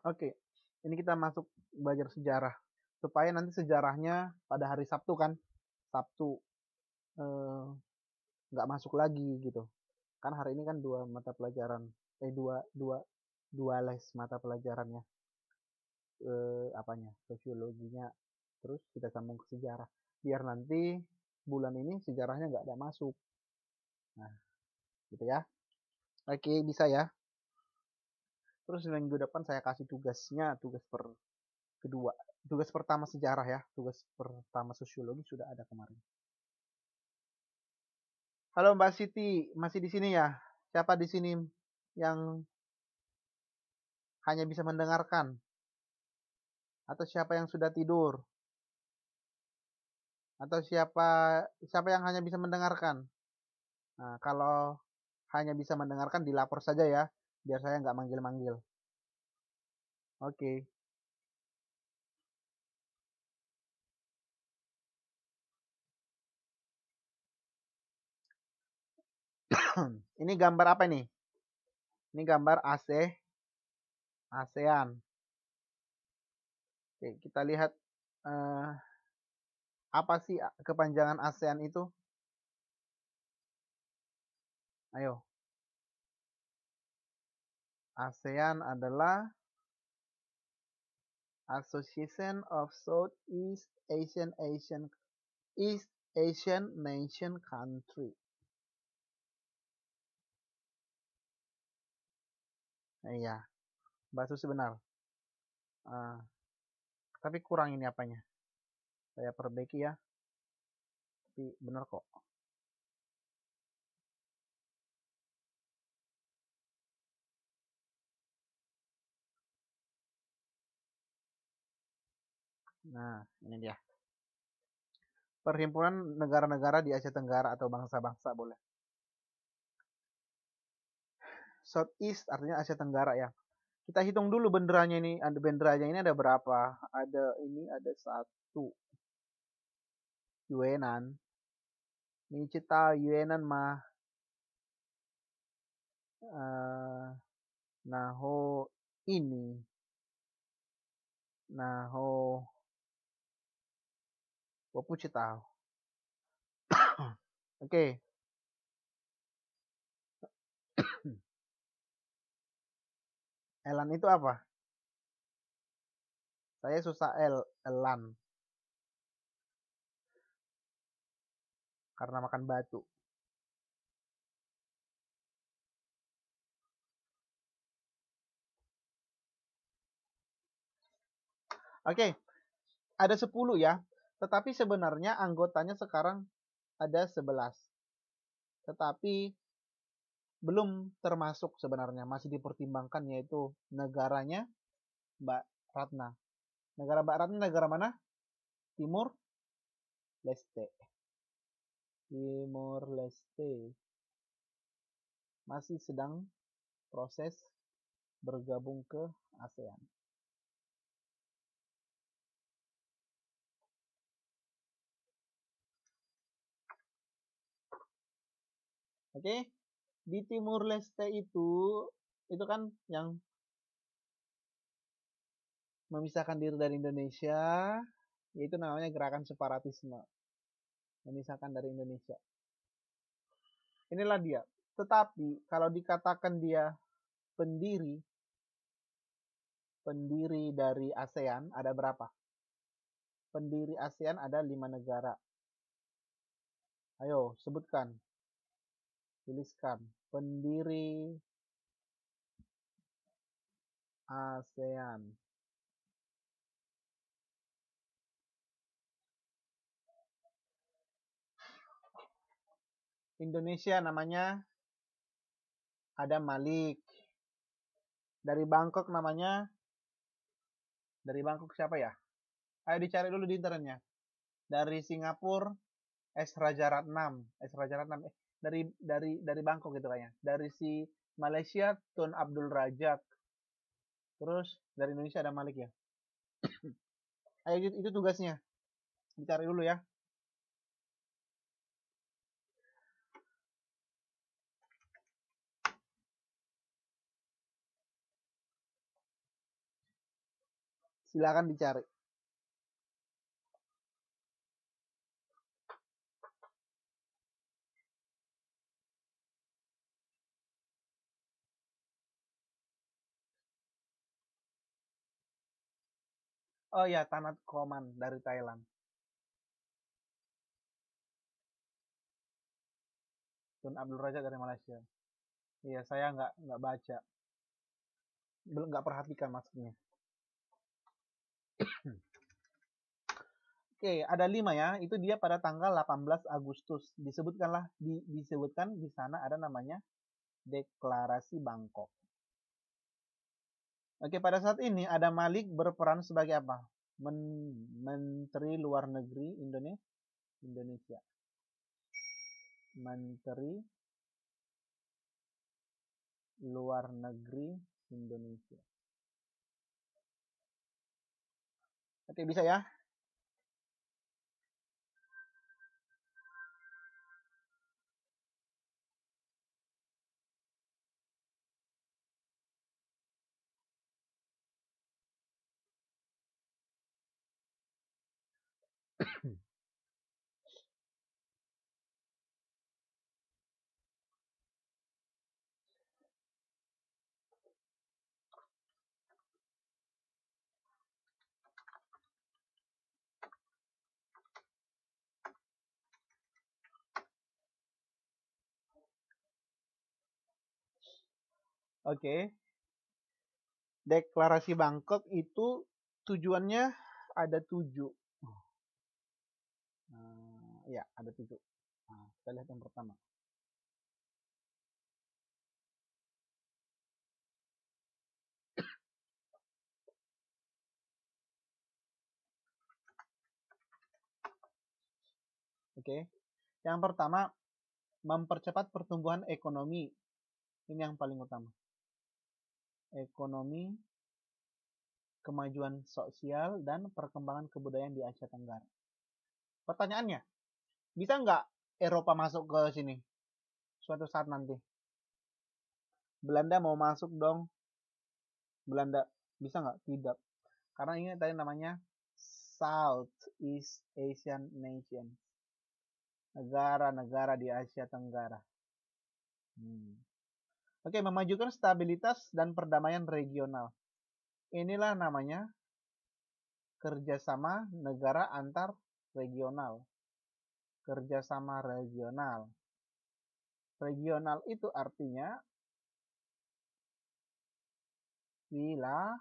Oke, ini kita masuk belajar sejarah. Supaya nanti sejarahnya pada hari Sabtu kan, Sabtu eh, nggak masuk lagi gitu. Kan hari ini kan dua mata pelajaran, dua dua dua les mata pelajarannya, apanya, sosiologinya, terus kita sambung ke sejarah. Biar nanti bulan ini sejarahnya nggak ada masuk. Nah, gitu ya. Oke, bisa ya. Terus minggu depan saya kasih tugasnya, kedua. Tugas pertama sejarah ya, tugas pertama sosiologi sudah ada kemarin. Halo Mbak Siti, masih di sini ya? Siapa di sini yang hanya bisa mendengarkan? Atau siapa yang sudah tidur? Atau siapa siapa yang hanya bisa mendengarkan? Nah, kalau hanya bisa mendengarkan dilapor saja ya, biar saya nggak manggil-manggil. Oke. Ini gambar apa nih? Ini gambar ASEAN. Oke, kita lihat eh, apa sih kepanjangan ASEAN itu? Ayo. ASEAN adalah Association of Southeast East Asian Nation Country. Iya, bahasa benar. Uh, tapi kurang ini apanya. Saya perbaiki ya. Tapi benar kok. Nah, ini dia. Perhimpunan negara-negara di Asia Tenggara atau bangsa-bangsa boleh. Southeast artinya Asia Tenggara ya. Kita hitung dulu benderanya ini. Ada benderanya ini ada berapa? Ada satu. Yuanan. Ini cita Yuanan mah. Naho ini. Naho. Wapu cita. Oke. Elan itu apa? Saya susah elan. Karena makan batu. Oke, ada 10 ya. Tetapi sebenarnya anggotanya sekarang ada 11. Tetapi belum termasuk sebenarnya. Masih dipertimbangkan yaitu negaranya Mbak Ratna. Negara Mbak Ratna negara mana? Timur Leste. Timur Leste. Masih sedang proses bergabung ke ASEAN. Oke, di Timur Leste itu kan yang memisahkan diri dari Indonesia, yaitu namanya gerakan separatisme, memisahkan dari Indonesia. Inilah dia. Tetapi kalau dikatakan dia pendiri pendiri dari ASEAN ada berapa? Pendiri ASEAN ada 5 negara. Ayo sebutkan, tuliskan. Pendiri ASEAN. Indonesia namanya ada Malik. Dari Bangkok namanya, dari Bangkok siapa ya? Ayo dicari dulu di internetnya. Dari Singapura S Raja Ratnam, dari Bangkok gitu kayaknya. Dari si Malaysia Tun Abdul Rajak. Terus dari Indonesia ada Malik ya. Ayo itu tugasnya. Dicari dulu ya. Silakan dicari. Oh ya, Tanat Koman dari Thailand. Tun Abdul Razak dari Malaysia. Iya, saya nggak baca, belum nggak perhatikan maksudnya. Oke, ada 5 ya. Itu dia pada tanggal 18 Agustus. Disebutkan di sana ada namanya Deklarasi Bangkok. Oke, pada saat ini ada Malik berperan sebagai apa? Menteri Luar Negeri Indonesia. Menteri Luar Negeri Indonesia. Oke, bisa ya? Oke. Deklarasi Bangkok itu tujuannya ada 7. Ya, ada 7. Nah, kita lihat yang pertama. Oke. Yang pertama, mempercepat pertumbuhan ekonomi. Ini yang paling utama. Ekonomi, kemajuan sosial, dan perkembangan kebudayaan di Asia Tenggara. Pertanyaannya, bisa nggak Eropa masuk ke sini suatu saat nanti? Belanda mau masuk dong. Belanda bisa nggak? Tidak. Karena ini tadi namanya Southeast Asian Nation. Negara-negara di Asia Tenggara. Oke, memajukan stabilitas dan perdamaian regional. Inilah namanya kerjasama negara antar regional. Kerjasama regional. Regional itu artinya wilayah.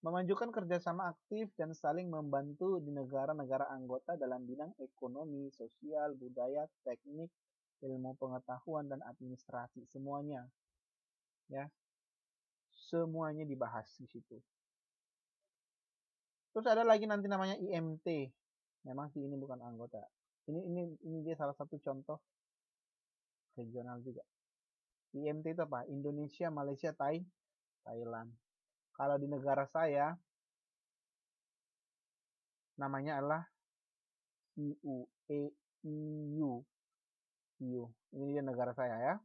Memajukan kerjasama aktif dan saling membantu di negara-negara anggota dalam bidang ekonomi, sosial, budaya, teknik, ilmu pengetahuan, dan administrasi. Semuanya. Ya. Semuanya dibahas di situ. Terus ada lagi nanti namanya IMT. Memang sih ini bukan anggota. Ini dia salah satu contoh regional juga. IMT itu apa? Indonesia, Malaysia, Thailand. Kalau di negara saya namanya adalah EU. EU. EU. Ini dia negara saya ya.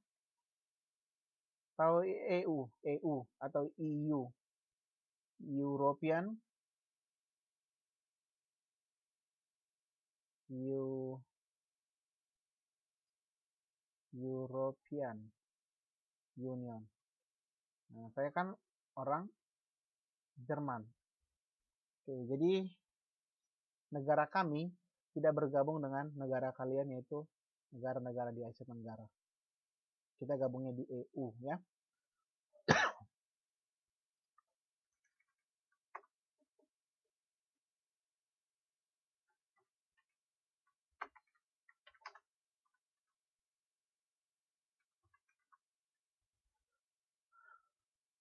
Tahu EU atau EU. European Union. Nah, saya kan orang Jerman. Oke, jadi negara kami tidak bergabung dengan negara kalian, yaitu negara-negara di Asia Tenggara. Kita gabungnya di EU ya.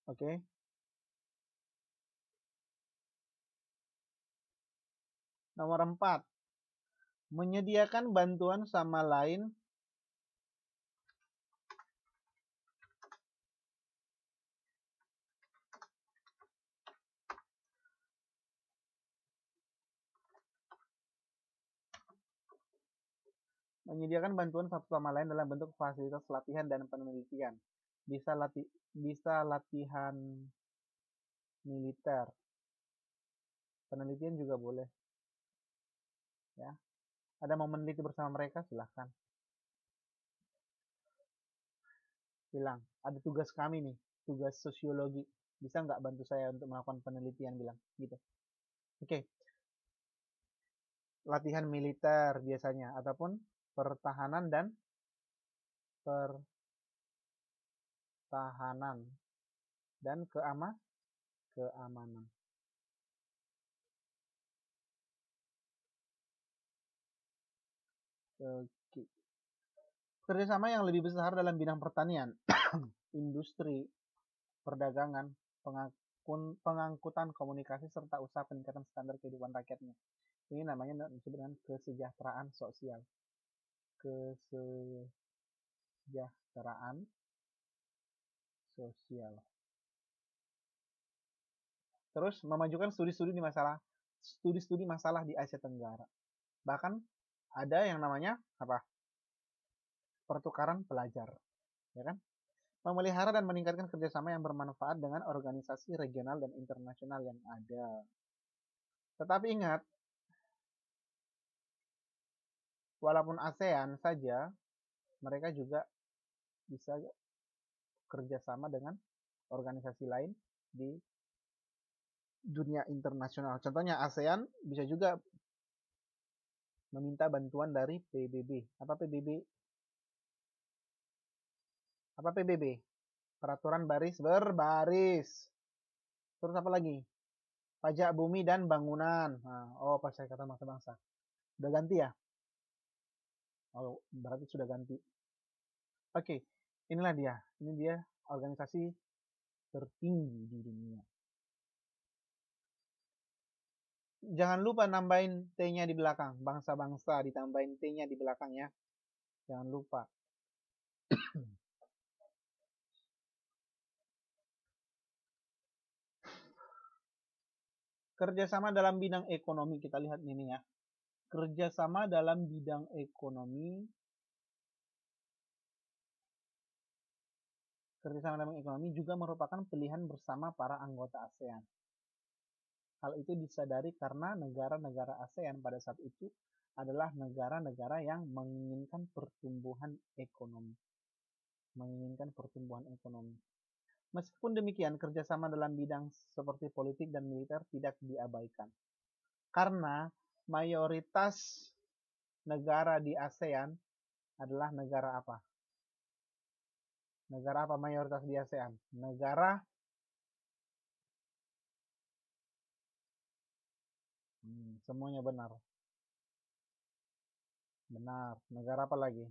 Oke. Nomor 4. Menyediakan bantuan sama lain menyediakan bantuan satu sama lain dalam bentuk fasilitas latihan dan penelitian. Bisa latihan militer. Penelitian juga boleh. Ya. Ada mau meneliti bersama mereka, silahkan. Bilang, ada tugas kami nih, tugas sosiologi. Bisa nggak bantu saya untuk melakukan penelitian, bilang gitu. Oke. Latihan militer biasanya, ataupun pertahanan dan keamanan. Oke. Kerjasama yang lebih besar dalam bidang pertanian, industri, perdagangan, pengangkutan komunikasi, serta usaha peningkatan standar kehidupan rakyatnya. Ini namanya disebut dengan kesejahteraan sosial. Kesejahteraan sosial. Terus memajukan studi-studi masalah di Asia Tenggara. Bahkan ada yang namanya apa? Pertukaran pelajar, ya kan? Memelihara dan meningkatkan kerjasama yang bermanfaat dengan organisasi regional dan internasional yang ada. Tetapi ingat, walaupun ASEAN saja, mereka juga bisa kerjasama dengan organisasi lain di dunia internasional. Contohnya ASEAN bisa juga meminta bantuan dari PBB. Apa PBB? Apa PBB? Peraturan baris berbaris. Terus apa lagi? Pajak bumi dan bangunan. Nah, oh, Perserikatan Bangsa-Bangsa. Udah ganti ya? Oh, berarti sudah ganti. Oke, inilah dia. Ini dia organisasi tertinggi di dunia. Jangan lupa nambahin T-nya di belakang. Bangsa-bangsa ditambahin T-nya di belakang ya. Jangan lupa. Kerjasama dalam bidang ekonomi. Kita lihat ini ya. Kerjasama dalam bidang ekonomi. Kerjasama dalam ekonomi juga merupakan pilihan bersama para anggota ASEAN. Hal itu disadari karena negara-negara ASEAN pada saat itu adalah negara-negara yang menginginkan pertumbuhan ekonomi. Meskipun demikian, kerjasama dalam bidang seperti politik dan militer tidak diabaikan. Karena mayoritas negara di ASEAN adalah negara apa? Negara apa mayoritas di ASEAN? Negara semuanya benar. Benar. Negara apa lagi?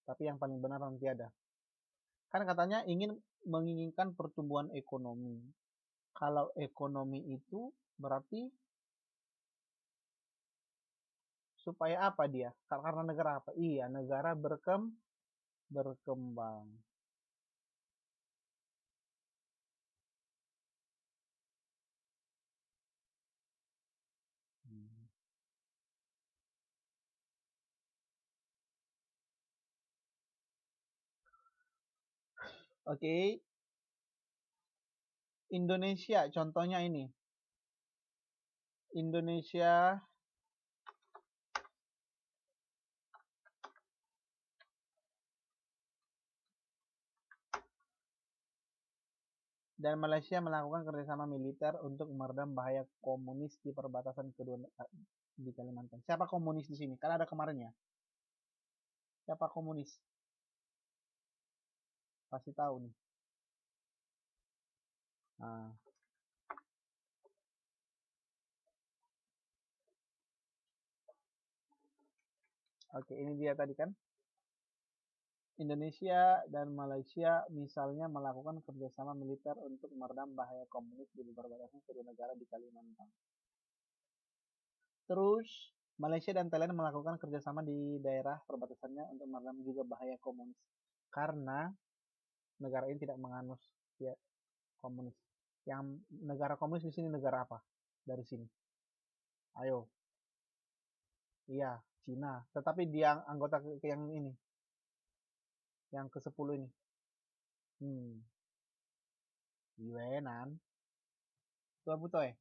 Tapi yang paling benar nanti ada. Kan katanya menginginkan pertumbuhan ekonomi. Kalau ekonomi itu berarti supaya apa dia? Karena negara apa? Iya, negara berkembang. Oke, Indonesia contohnya ini. Indonesia dan Malaysia melakukan kerjasama militer untuk meredam bahaya komunis di perbatasan kedua di Kalimantan. Siapa komunis di sini? Kan ada kemarin ya. Siapa komunis? Pasti tahu nih. Nah. Oke, ini dia tadi kan. Indonesia dan Malaysia misalnya melakukan kerjasama militer untuk meredam bahaya komunis di perbatasan kedua negara di Kalimantan. Terus Malaysia dan Thailand melakukan kerjasama di daerah perbatasannya untuk meredam juga bahaya komunis. Karena negara ini tidak menganut ya, komunis. Yang negara komunis di sini negara apa? Dari sini. Ayo. Iya, Cina. Tetapi dia anggota yang ini. Yang ke-10 ini. Yuenan. Tua putoy.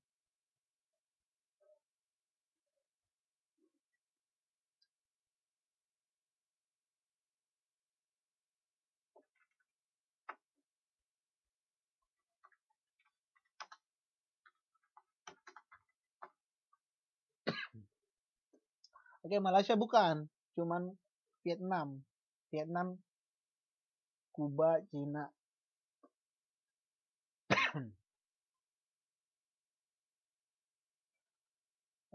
Oke, Malaysia bukan, cuman Vietnam. Vietnam, Kuba, Cina.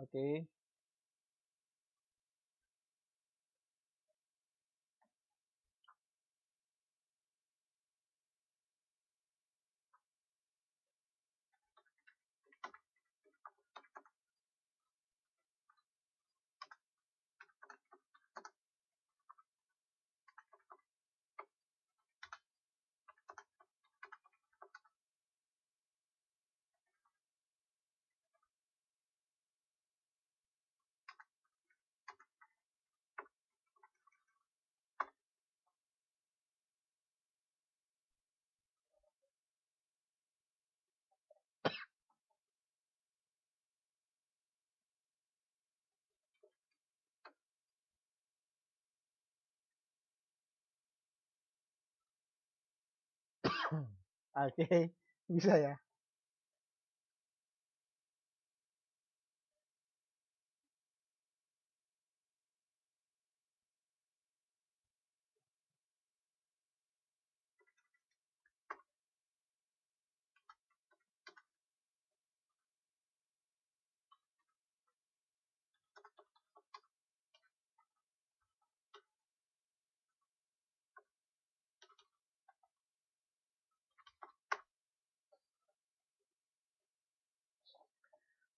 Oke. Oke, bisa ya.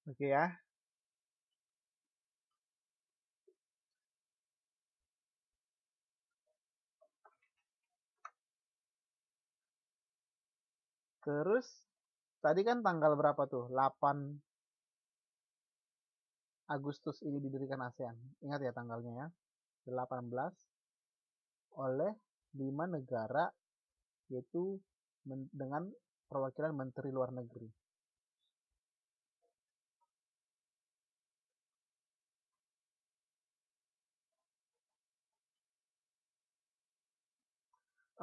Oke ya. Terus tadi kan tanggal berapa tuh? 8 Agustus ini didirikan ASEAN. Ingat ya tanggalnya ya. 18 oleh 5 negara, yaitu dengan perwakilan Menteri Luar Negeri.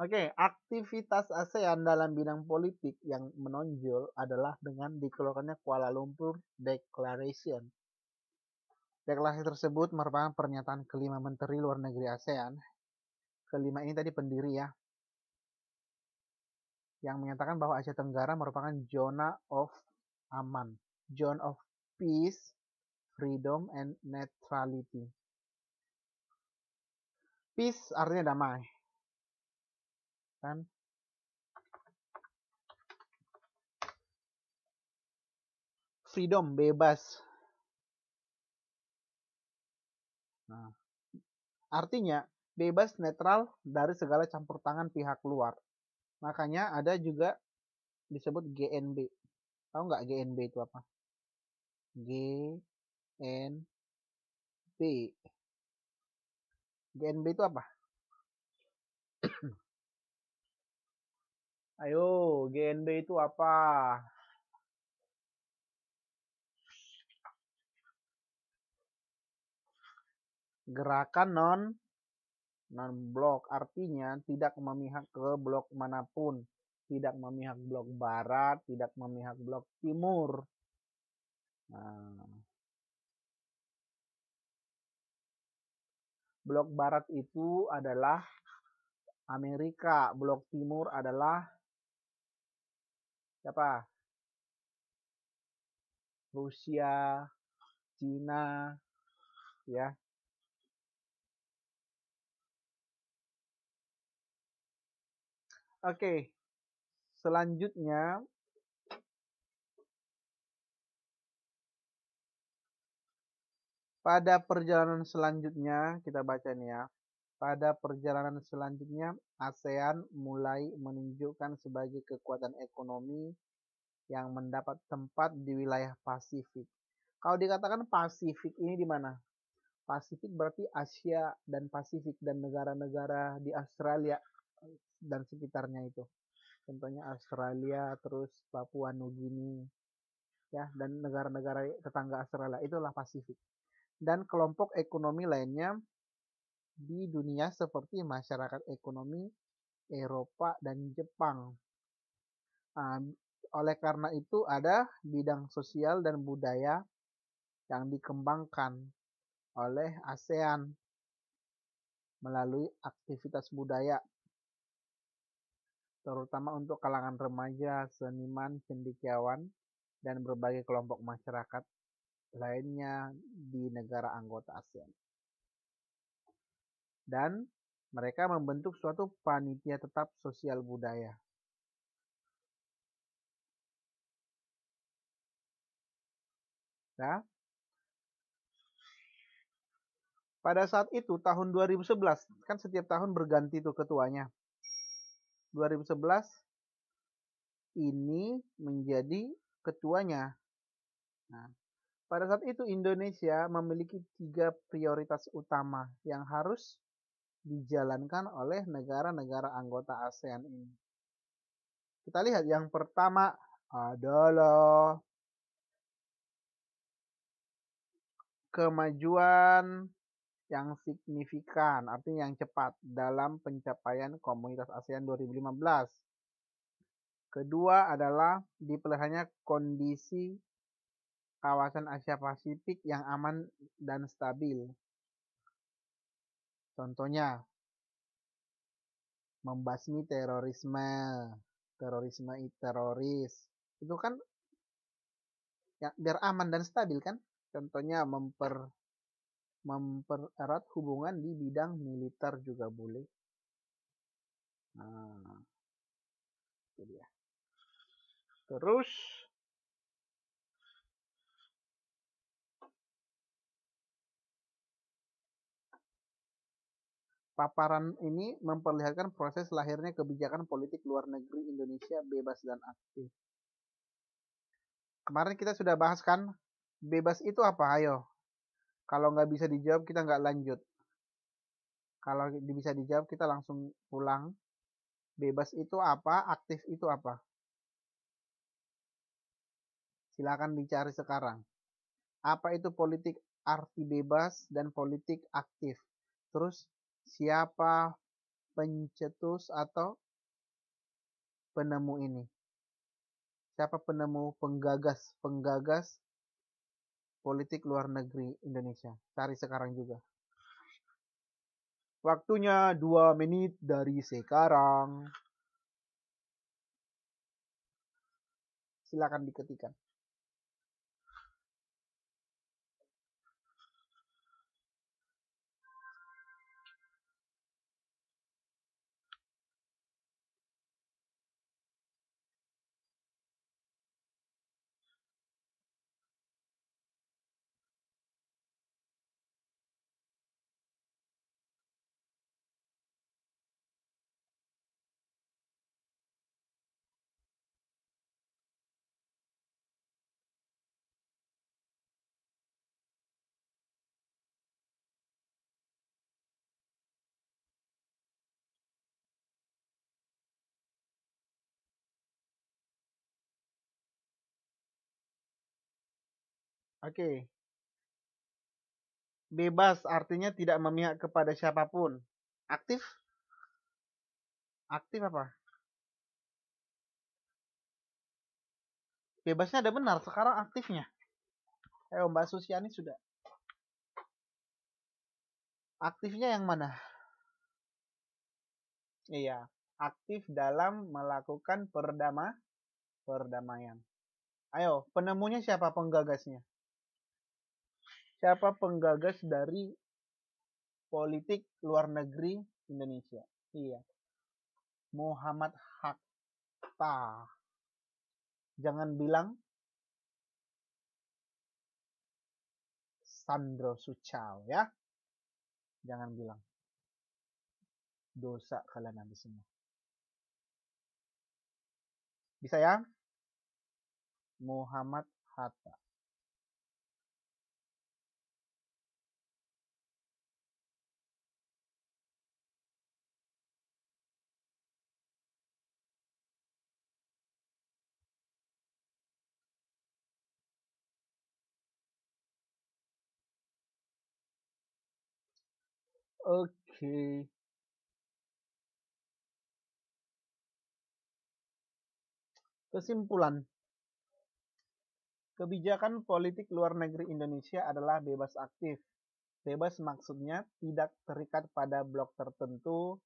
Oke, aktivitas ASEAN dalam bidang politik yang menonjol adalah dengan dikeluarkannya Kuala Lumpur Declaration. Deklarasi tersebut merupakan pernyataan kelima Menteri Luar Negeri ASEAN. Kelima ini tadi pendiri ya, yang menyatakan bahwa Asia Tenggara merupakan zona of aman, zone of peace, freedom, and neutrality. Peace artinya damai, kan? Freedom, bebas. Nah, artinya bebas, netral dari segala campur tangan pihak luar. Makanya ada juga disebut GNB. Tahu nggak GNB itu apa? GNB. GNB itu apa? Ayo, GNB itu apa? Gerakan non blok, artinya tidak memihak ke blok manapun, tidak memihak blok barat, tidak memihak blok timur. Nah, blok barat itu adalah Amerika, blok timur adalah siapa? Rusia, Cina, ya. Oke, selanjutnya pada perjalanan selanjutnya kita baca nih ya. Pada perjalanan selanjutnya ASEAN mulai menunjukkan sebagai kekuatan ekonomi yang mendapat tempat di wilayah Pasifik. Kalau dikatakan Pasifik ini di mana? Pasifik berarti Asia dan Pasifik dan negara-negara di Australia dan sekitarnya itu. Contohnya Australia, terus Papua Nugini, ya, dan negara-negara tetangga Australia, itulah Pasifik. Dan kelompok ekonomi lainnya di dunia seperti masyarakat ekonomi Eropa dan Jepang. Nah, oleh karena itu ada bidang sosial dan budaya yang dikembangkan oleh ASEAN melalui aktivitas budaya, terutama untuk kalangan remaja, seniman, cendekiawan, dan berbagai kelompok masyarakat lainnya di negara anggota ASEAN. Dan mereka membentuk suatu panitia tetap sosial budaya. Ya. Pada saat itu tahun 2011, kan setiap tahun berganti tuh ketuanya. 2011 ini menjadi ketuanya. Nah, pada saat itu Indonesia memiliki 3 prioritas utama yang harus dijalankan oleh negara-negara anggota ASEAN ini. Kita lihat yang pertama adalah kemajuan yang signifikan, artinya yang cepat dalam pencapaian Komunitas ASEAN 2015. Kedua adalah dipeliharanya kondisi kawasan Asia Pasifik yang aman dan stabil. Contohnya, membasmi teroris. Itu kan ya, biar aman dan stabil kan. Contohnya mempererat hubungan di bidang militer juga boleh. Nah, itu dia. Terus paparan ini memperlihatkan proses lahirnya kebijakan politik luar negeri Indonesia bebas dan aktif. Kemarin kita sudah bahas kan, bebas itu apa? Ayo, kalau nggak bisa dijawab kita nggak lanjut. Kalau bisa dijawab kita langsung pulang. Bebas itu apa? Aktif itu apa? Silakan dicari sekarang. Apa itu politik arti bebas dan politik aktif? Terus siapa pencetus atau penemu ini? Siapa penemu penggagas politik luar negeri Indonesia? Cari sekarang juga. Waktunya 2 menit dari sekarang. Silakan diketikkan. Oke. Bebas artinya tidak memihak kepada siapapun. Aktif? Aktif apa? Bebasnya ada benar, sekarang aktifnya. Ayo Mbak Susiani sudah. Aktifnya yang mana? Iya, aktif dalam melakukan perdamaian. Ayo, penemunya siapa penggagasnya? Siapa penggagas dari politik luar negeri Indonesia? Iya. Muhammad Hatta. Jangan bilang Sandro Suchao ya. Jangan bilang. Dosa kalian nanti semua. Bisa ya? Muhammad Hatta. Oke. Kesimpulan, kebijakan politik luar negeri Indonesia adalah bebas aktif. Bebas maksudnya tidak terikat pada blok tertentu,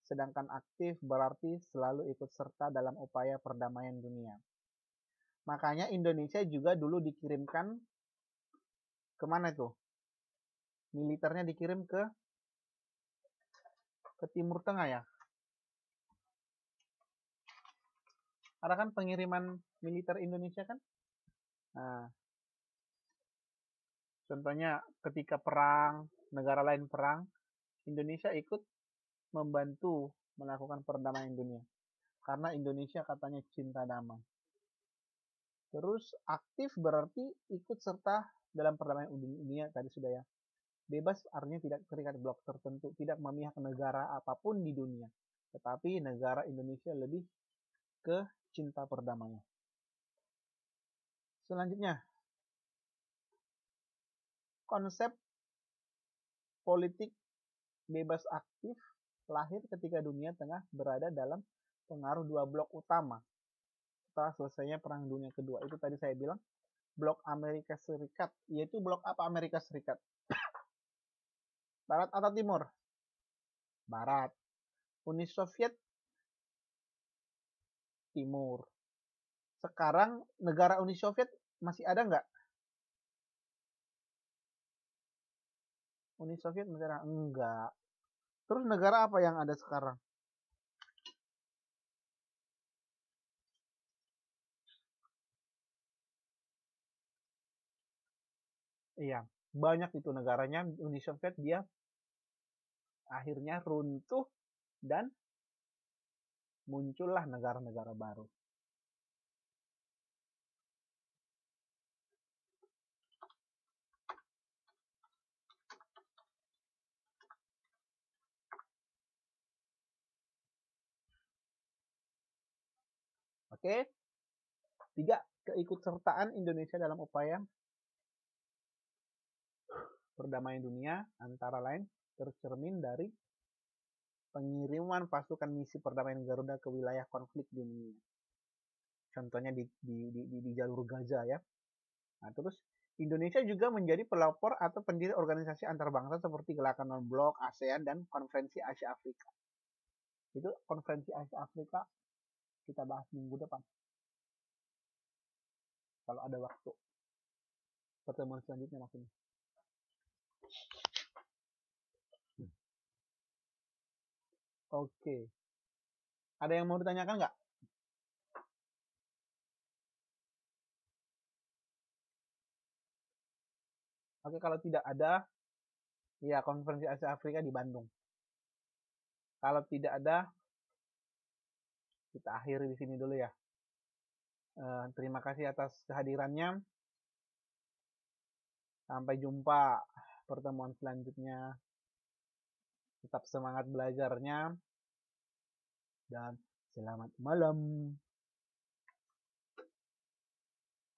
sedangkan aktif berarti selalu ikut serta dalam upaya perdamaian dunia. Makanya Indonesia juga dulu dikirimkan kemana tuh? Militernya dikirim ke Timur Tengah ya. Ada kan pengiriman militer Indonesia kan? Nah, contohnya ketika perang, negara lain perang, Indonesia ikut membantu melakukan perdamaian dunia. Karena Indonesia katanya cinta damai. Terus aktif berarti ikut serta dalam perdamaian dunia tadi sudah ya. Bebas artinya tidak terikat blok tertentu, tidak memihak negara apapun di dunia. Tetapi negara Indonesia lebih ke cinta perdamaian. Selanjutnya, konsep politik bebas aktif lahir ketika dunia tengah berada dalam pengaruh dua blok utama. Setelah selesainya Perang Dunia Kedua, itu tadi saya bilang, blok Amerika Serikat, yaitu blok apa Amerika Serikat? Barat atau Timur? Barat. Uni Soviet? Timur. Sekarang negara Uni Soviet masih ada nggak? Uni Soviet masih ada? Enggak. Terus negara apa yang ada sekarang? Iya, banyak itu negaranya. Uni Soviet dia akhirnya runtuh dan muncullah negara-negara baru. Oke, 3. Keikutsertaan Indonesia dalam upaya perdamaian dunia antara lain tercermin dari pengiriman pasukan misi perdamaian Garuda ke wilayah konflik dunia. Contohnya di jalur Gaza ya. Nah, terus Indonesia juga menjadi pelopor atau pendiri organisasi antarbangsa seperti Gerakan Non-Blok, ASEAN, dan Konferensi Asia Afrika. Itu Konferensi Asia Afrika kita bahas minggu depan. Kalau ada waktu. Pertemuan selanjutnya maksudnya. Oke. Ada yang mau ditanyakan nggak? Oke, kalau tidak ada, ya Konferensi Asia Afrika di Bandung. Kalau tidak ada, kita akhiri di sini dulu ya. Terima kasih atas kehadirannya. Sampai jumpa pertemuan selanjutnya. Tetap semangat belajarnya. Dan selamat malam.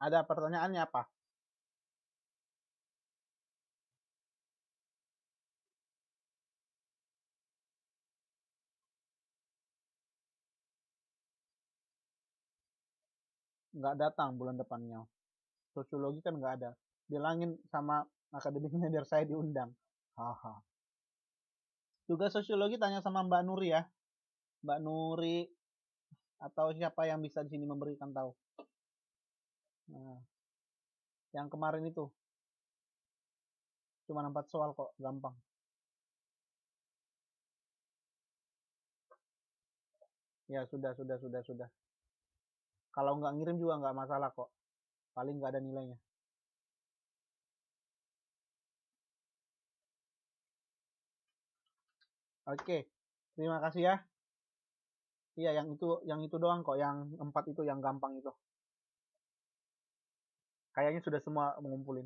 Ada pertanyaannya apa? Nggak datang bulan depannya. Sosiologi kan nggak ada. Bilangin sama akademiknya biar saya diundang. Haha. Tugas sosiologi tanya sama Mbak Nuri ya. Mbak Nuri atau siapa yang bisa di sini memberikan tahu. Nah, yang kemarin itu cuma 4 soal kok, gampang. Ya sudah. Kalau nggak ngirim juga nggak masalah kok. Paling nggak ada nilainya. Oke, terima kasih ya. Iya, yang itu doang kok, yang 4 itu yang gampang itu. Kayaknya sudah semua mengumpulin.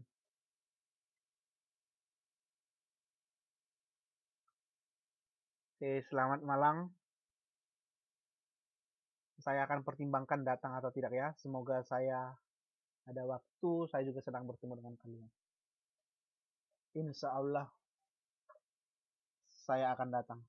Oke, selamat malam. Saya akan pertimbangkan datang atau tidak ya. Semoga saya ada waktu, saya juga sedang bertemu dengan kalian. Insya Allah saya akan datang.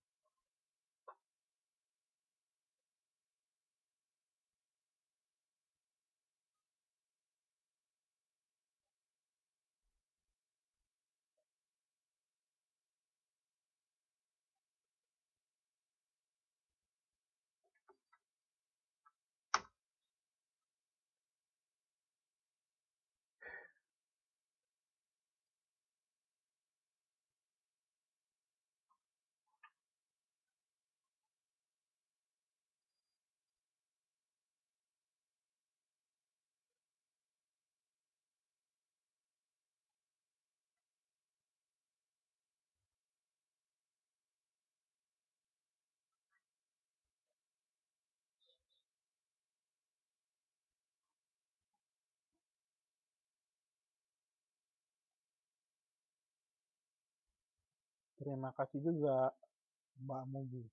Terima kasih juga Mbak Mugi.